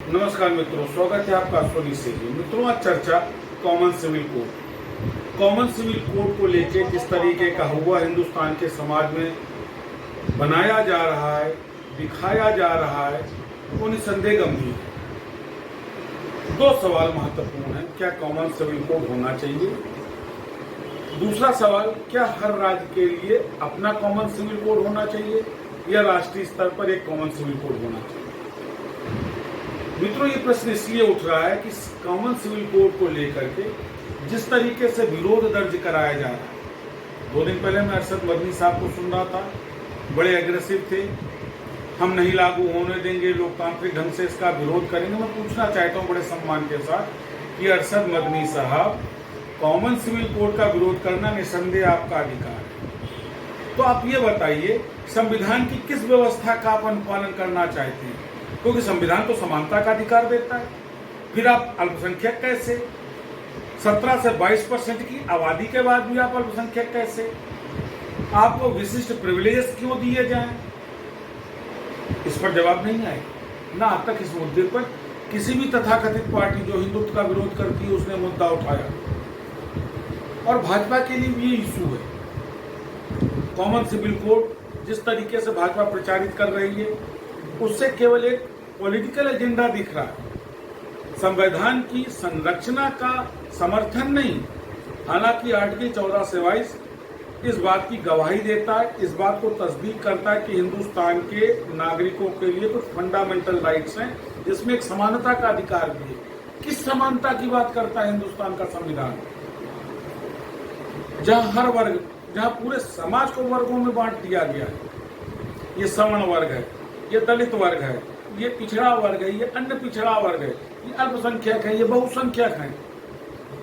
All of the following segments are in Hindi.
नमस्कार मित्रों, स्वागत है आपका सोनी से। मित्रों, आज चर्चा common civil code. Common civil code को लेकर जिस तरीके का हुआ हिंदुस्तान के समाज में बनाया जा रहा है, दिखाया जा रहा है, वो निसंदेह गंभीर है। दो सवाल महत्वपूर्ण हैं। क्या कॉमन सिविल कोड होना चाहिए? दूसरा सवाल, क्या हर राज्य के लिए अपना कॉमन सिविल कोड होना चाहिए या राष्ट्रीय स्तर पर एक कॉमन सिविल कोड होना चाहिए? मित्रों, ये प्रश्न इसलिए उठ रहा है कि कॉमन सिविल कोड को लेकर के जिस तरीके से विरोध दर्ज कराया जा रहा है। 2 दिन पहले मैं अरशद मदनी साहब को सुन रहा था, बड़े एग्रेसिव थे। हम नहीं लागू होने देंगे, लोकतांत्रिक ढंग से इसका विरोध करेंगे। मैं पूछना चाहता हूं बड़े सम्मान के साथ कि अरशद मदनी साहब, कॉमन सिविल कोड का विरोध करना निसंदेह आपका अधिकार है, तो आप ये बताइए संविधान की किस व्यवस्था का आप अनुपालन करना चाहते हैं? क्योंकि संविधान तो समानता का अधिकार देता है। फिर आप अल्पसंख्यक कैसे? 17 से 22% की आबादी के बाद भी आप अल्पसंख्यक कैसे? आपको विशिष्ट प्रिविलेजेस क्यों दिए जाएं? इस पर जवाब नहीं आए ना। अब तक इस मुद्दे पर किसी भी तथाकथित पार्टी जो हिंदुत्व का विरोध करती है उसने मुद्दा उठाया, और भाजपा के लिए भी ये इशू है। कॉमन सिविल कोड जिस तरीके से भाजपा प्रचारित कर रही है, उससे केवल एक पॉलिटिकल एजेंडा दिख रहा है, संविधान की संरचना का समर्थन नहीं। हालांकि आर्टिकल 14 से 22 इस बात की गवाही देता है, इस बात को तस्दीक करता है कि हिंदुस्तान के नागरिकों के लिए कुछ फंडामेंटल राइट्स हैं, जिसमें एक समानता का अधिकार भी है। किस समानता की बात करता है हिंदुस्तान का संविधान? जहां हर वर्ग, जहां पूरे समाज को वर्गों में बांट दिया गया है। ये सवर्ण वर्ग है, ये दलित वर्ग है, ये पिछड़ा वर्ग है, ये अन्य पिछड़ा वर्ग है, ये अल्पसंख्यक है, ये बहुसंख्यक है।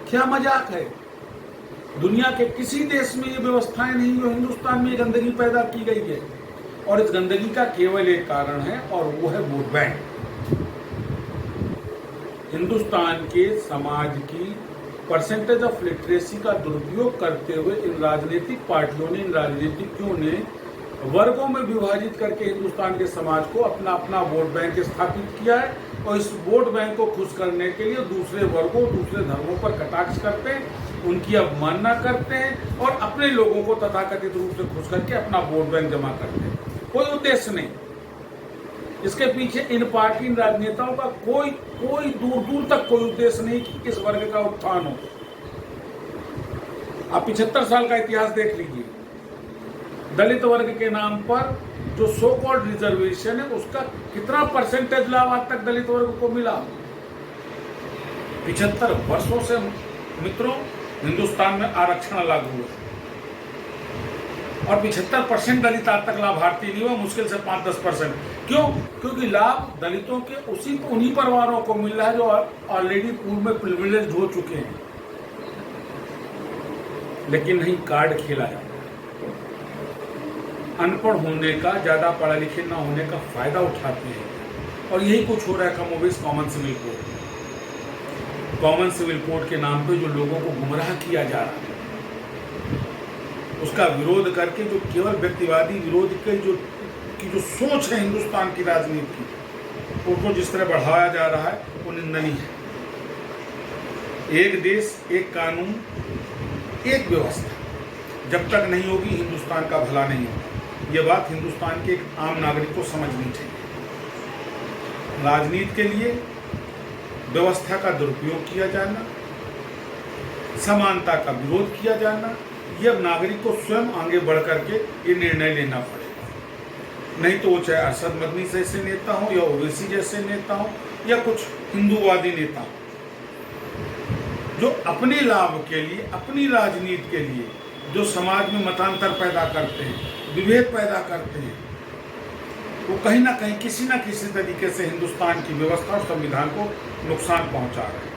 क्या मजाक है? दुनिया के किसी देश में ये व्यवस्थाएं नहीं जो हिंदुस्तान में गंदगी पैदा की गई है, और इस गंदगी का केवल एक कारण है, और वो है वोट बैंक। हिंदुस्तान के समाज की परसेंटेज ऑफ लिटरेसी का दुरुपयोग करते हुए इन राजनीतिक पार्टियों ने, इन राजनीतिज्ञों ने वर्गों में विभाजित करके हिंदुस्तान के समाज को अपना अपना वोट बैंक स्थापित किया है, और इस वोट बैंक को खुश करने के लिए दूसरे वर्गों, दूसरे धर्मों पर कटाक्ष करते हैं, उनकी अवमानना करते हैं, और अपने लोगों को तथाकथित रूप से खुश करके अपना वोट बैंक जमा करते हैं। कोई उद्देश्य नहीं इसके पीछे। इन पार्टी, इन राजनेताओं का कोई दूर दूर तक कोई उद्देश्य नहीं कि इस वर्ग का उत्थान हो। आप 75 साल का इतिहास देख लीजिए। दलित वर्ग के नाम पर जो सो कॉल्ड रिजर्वेशन है, उसका कितना परसेंटेज लाभ आज तक दलित वर्ग को मिला? 75 वर्षों से मित्रों हिंदुस्तान में आरक्षण लागू है, और 75% दलित आज तक लाभार्थी नहीं हुआ, मुश्किल से 5-10%। क्यों? क्योंकि लाभ दलितों के उन्हीं परिवारों को मिल रहा है जो ऑलरेडी पूर्व में प्रिविलेज हो चुके हैं। लेकिन नहीं, कार्ड खेला जाता है। अनपढ़ होने का, ज्यादा पढ़ा लिखे न होने का फायदा उठाते हैं, और यही कुछ हो रहा है कमोबेश common civil code. Common civil code के नाम पे जो लोगों को गुमराह किया जा रहा है, उसका विरोध करके जो केवल व्यक्तिवादी विरोध के जो सोच है हिंदुस्तान की राजनीति की, उसको जिस तरह बढ़ाया जा रहा है, वो निंदनीय है। एक देश, एक कानून, एक व्यवस्था जब तक नहीं होगी, हिंदुस्तान का भला नहीं होगा। ये बात हिंदुस्तान के एक आम नागरिक को समझनी चाहिए। राजनीति के लिए व्यवस्था का दुरुपयोग किया जाना, समानता का विरोध किया जाना, यह नागरिक को स्वयं आगे बढ़ करके ये निर्णय लेना पड़ेगा। नहीं तो वो चाहे अरशद मदनी जैसे नेता हो, या ओवैसी जैसे नेता हो, या कुछ हिंदूवादी नेता हो, जो अपने लाभ के लिए, अपनी राजनीति के लिए जो समाज में मतांतर पैदा करते हैं, विभेद पैदा करते हैं, वो कहीं ना कहीं किसी न किसी तरीके से हिंदुस्तान की व्यवस्था और संविधान को नुकसान पहुंचा रहे हैं।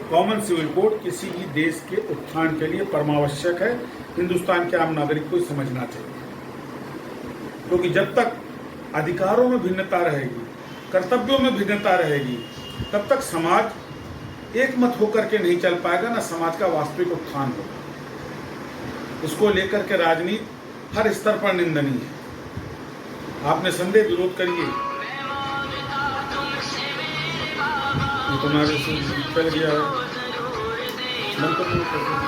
कॉमन सिविल कोड किसी भी देश के उत्थान के लिए परमावश्यक है। हिंदुस्तान के आम नागरिक को समझना चाहिए, क्योंकि जब तक अधिकारों में भिन्नता रहेगी, कर्तव्यों में भिन्नता रहेगी, तब तक समाज एक मत होकर के नहीं चल पाएगा, ना समाज का वास्तविक उत्थान होगा। इसको लेकर के राजनीति हर स्तर पर निंदनीय है। आपने संदेह विरोध करिए। ये तुम्हारे से चल गया है। बंद कर दो।